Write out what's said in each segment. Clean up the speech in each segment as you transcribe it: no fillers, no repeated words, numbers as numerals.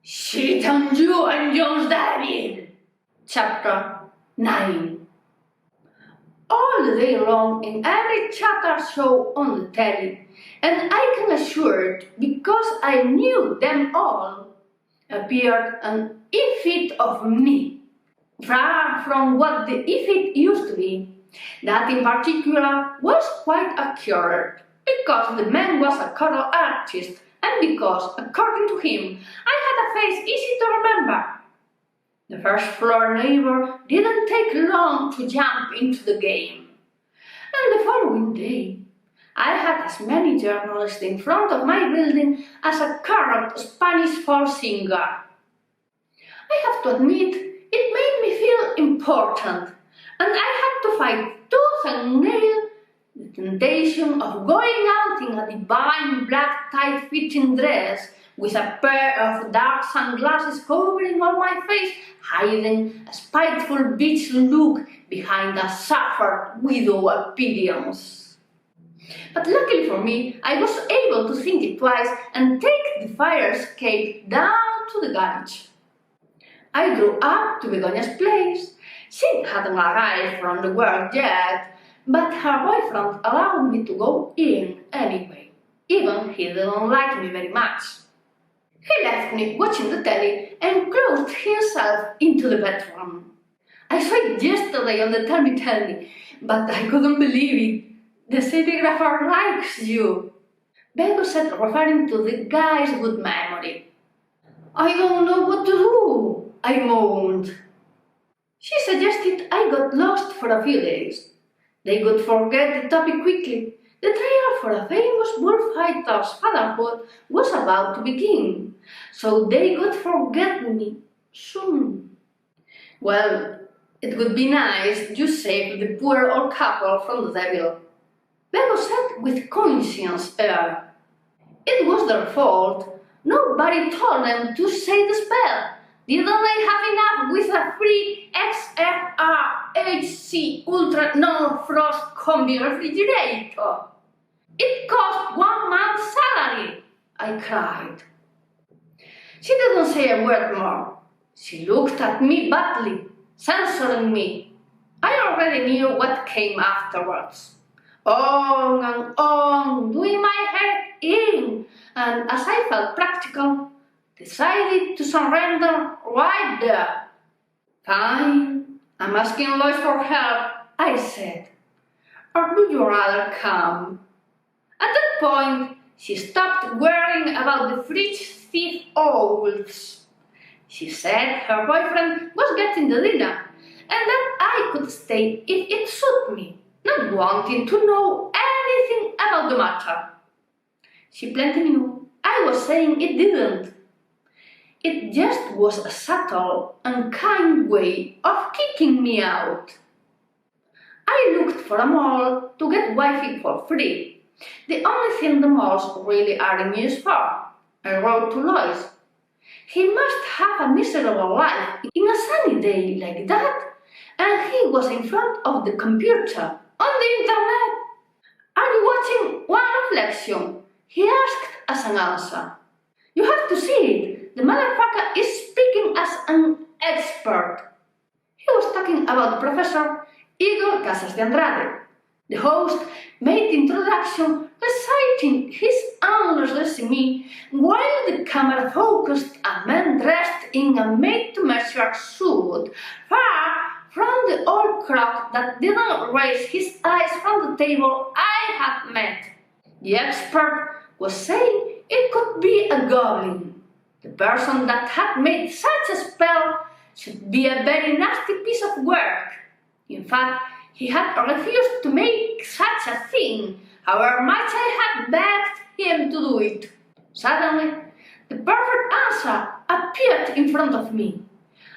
Shit on you and Jones David. Chapter 9. All the day long in every chatter show on the telly, and I can assure it because I knew them all, appeared an effete of me, far from what the effete used to be. That in particular was quite accurate, because the man was a coral artist, and because, according to him, I had a face easy to remember. The first floor neighbor didn't take long to jump into the game. And the following day, I had as many journalists in front of my building as a corrupt Spanish folk singer. I have to admit, it made me feel important, and I had to fight tooth and nail the temptation of going out in a divine black tight-fitting dress with a pair of dark sunglasses covering all my face, hiding a spiteful bitch look behind a suffered widow appearance. But luckily for me, I was able to think it twice and take the fire escape down to the garage. I drove up to Begonia's place. She hadn't arrived from the work yet, but her boyfriend allowed me to go in anyway, even he didn't like me very much. He left me watching the telly and closed himself into the bedroom. I saw it yesterday on the telly, but I couldn't believe it. The cinematographer likes you, Bego said, referring to the guy's good memory. I don't know what to do, I moaned. She suggested I got lost for a few days. They could forget the topic quickly. The trial for a famous bullfighter's fatherhood was about to begin, so they could forget me soon. Well, it would be nice you saved the poor old couple from the devil, Bego said with conscience air. It was their fault. Nobody told them to say the spell. Didn't they have enough with a free XFRHC Ultra Non-Frost Combi refrigerator? It cost 1 month's salary, I cried. She didn't say a word more. She looked at me badly, censoring me. I already knew what came afterwards. On and on, doing my head in, and as I felt practical, decided to surrender right there. Fine, I'm asking Lois for help, I said. Or would you rather come? At that point, she stopped worrying about the fridge thief owls. She said her boyfriend was getting the dinner, and that I could stay if it suited me, not wanting to know anything about the matter. She plainly knew I was saying it didn't. It just was a subtle and kind way of kicking me out. I looked for a mall to get Wi-Fi for free. The only thing the malls really are in use for. I wrote to Lois. He must have a miserable life in a sunny day like that, and he was in front of the computer, on the internet. Are you watching One Reflection? He asked as an answer. You have to see it. The motherfucker is speaking as an expert. He was talking about Professor Igor Casas de Andrade. The host made the introduction reciting his endless resume while the camera focused a man dressed in a made-to-measure suit, far from the old crowd that didn't raise his eyes from the table I had met. The expert was saying it could be a goblin. The person that had made such a spell should be a very nasty piece of work. In fact, he had refused to make such a thing, however much I had begged him to do it. Suddenly, the perfect answer appeared in front of me.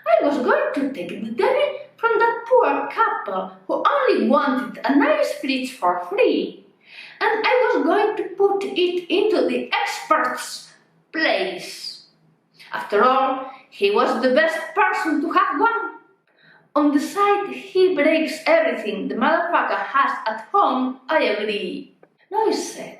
I was going to take the devil from that poor couple who only wanted a nice fridge for free, and I was going to put it into the expert's place. After all, he was the best person to have one. On the side he breaks everything the motherfucker has at home, I agree, Lois said.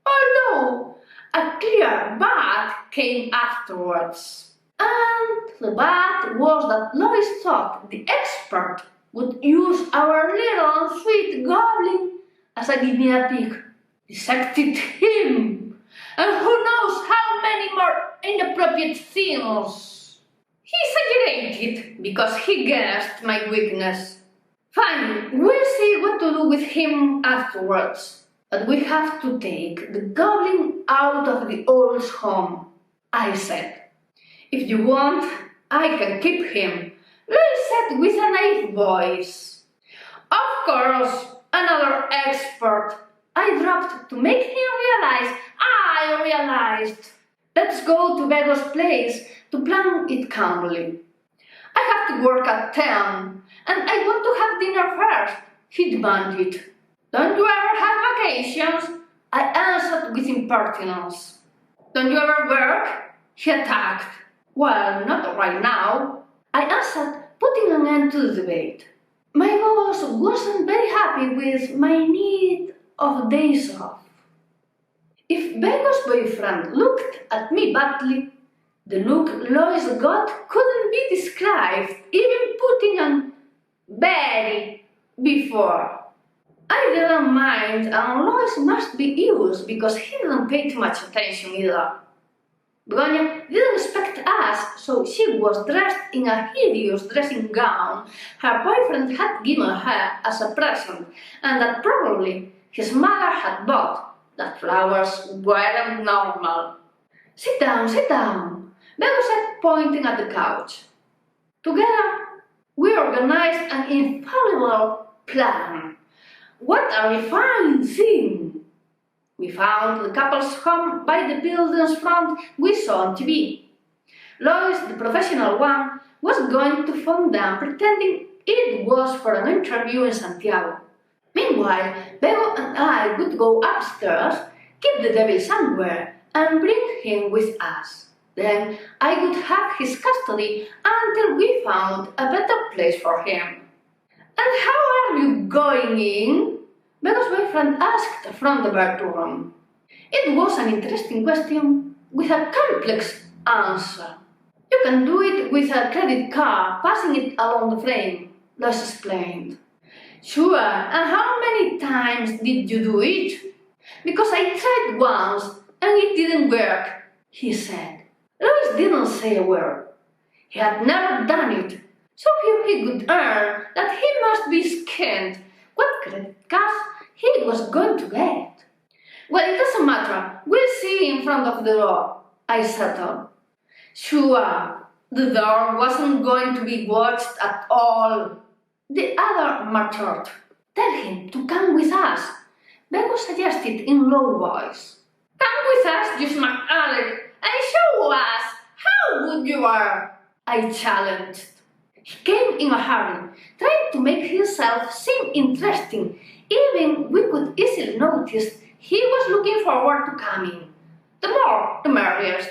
Although a clear but came afterwards. And the bad was that Lois thought the expert would use our little and sweet goblin as a guinea pig. Dissected him, and who knows how many more inappropriate things. He exaggerated because he guessed my weakness. Fine, we'll see what to do with him afterwards. But we have to take the goblin out of the owl's home, I said. If you want, I can keep him, Louis said with a naive voice. Of course, another expert. I dropped to make him realize I realized. Let's go to Bego's place to plan it calmly. I have to work at 10, and I want to have dinner first, he demanded. Don't you ever have vacations? I answered with impertinence. Don't you ever work? He attacked. Well, not right now, I answered, putting an end to the debate. My boss wasn't very happy with my need of days off. If Bego's boyfriend looked at me badly, the look Lois got couldn't be described, even putting an very before. I didn't mind, and Lois must be used because he didn't pay too much attention either. Begonia didn't expect us, so she was dressed in a hideous dressing gown her boyfriend had given her as a present, and that probably his mother had bought. The flowers weren't normal. Sit down, Bego said, pointing at the couch. Together, we organized an infallible plan. What a refined thing! We found the couple's home by the building's front we saw on TV. Lois, the professional one, was going to phone them pretending it was for an interview in Santiago. Meanwhile, Bego and I would go upstairs, keep the devil somewhere, and bring him with us. Then I would have his custody until we found a better place for him. And how are you going in? Bego's boyfriend asked from the bedroom. It was an interesting question with a complex answer. You can do it with a credit card, passing it along the frame, Lois explained. Sure, and how many times did you do it? Because I tried once and it didn't work, he said. Lois didn't say a word. He had never done it, so he could earn that he must be skinned. What credit cards he was going to get? Well, it doesn't matter. We'll see in front of the door, I settled. Sure, the door wasn't going to be watched at all. The other muttered. Tell him to come with us, Bego suggested in low voice. Come with us, you smart Alec, and show us how good you are, I challenged. He came in a hurry, trying to make himself seem interesting. Even we could easily notice he was looking forward to coming. The more, the merriest.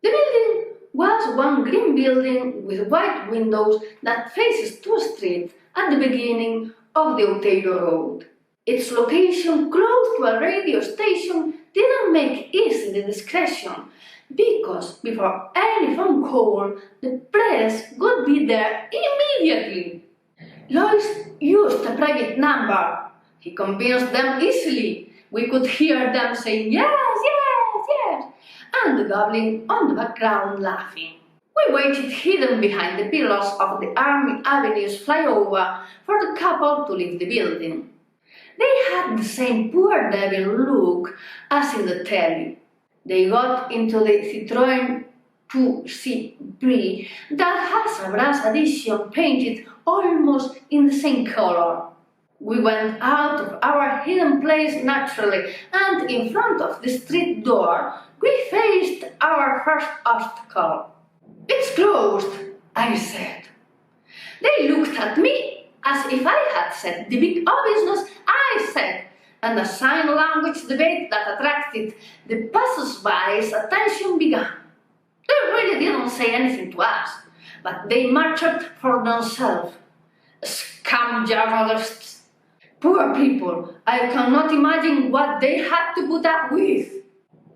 The building was one green building with white windows that faces to a street at the beginning of the Outeiro Road. Its location close to a radio station didn't make easy the discretion, because before any phone call, the press would be there immediately. Lois used a private number. He convinced them easily. We could hear them saying yes, yes, yes, and the goblin on the background laughing. We waited hidden behind the pillars of the Army Avenue's flyover for the couple to leave the building. They had the same poor devil look as in the telly. They got into the Citroën 2C Brie that has a brass addition painted almost in the same color. We went out of our hidden place naturally, and in front of the street door, we faced our first obstacle. It's closed, I said. They looked at me as if I had said the big obviousness I said, and a sign language debate that attracted the passers-by's attention began. They really didn't say anything to us, but they muttered for themselves. Scum journalists. Poor people, I cannot imagine what they had to put up with.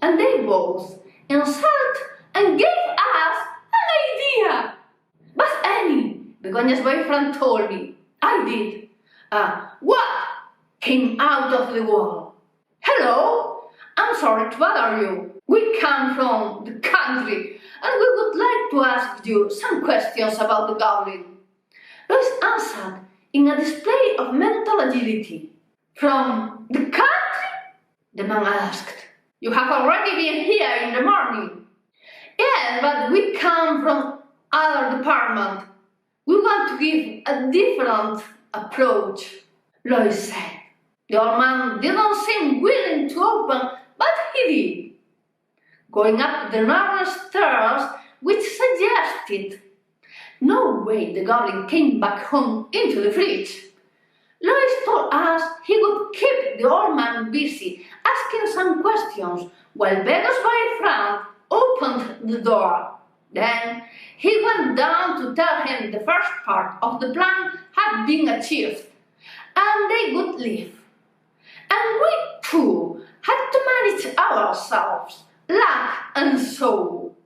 And they both insulted and gave us a Begonia's boyfriend told me. I did. What? Came out of the wall. Hello, I'm sorry to bother you. We come from the country and we would like to ask you some questions about the goblin. Lois answered in a display of mental agility. From the country? The man asked. You have already been here in the morning. Yes, but we come from other department. We want to give a different approach, Lois said. The old man didn't seem willing to open, but he did. Going up the narrow stairs, which suggested no way the goblin came back home into the fridge. Lois told us he would keep the old man busy asking some questions while Vega's boyfriend opened the door. Then he went down to tell him the first part of the plan had been achieved and they would leave. And we too had to manage ourselves, luck and soul.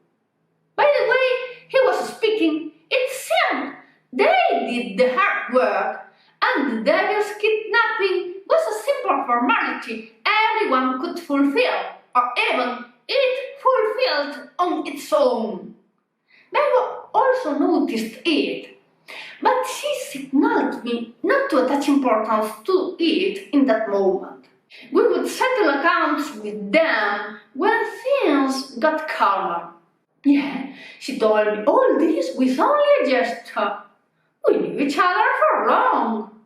By the way he was speaking, it seemed they did the hard work, and the devil's kidnapping was a simple formality everyone could fulfill, or even it fulfilled on its own. Vega also noticed it, but she signaled me not to attach importance to it in that moment. We would settle accounts with them when things got calmer. Yeah, she told me all this with only a gesture. We knew each other for long.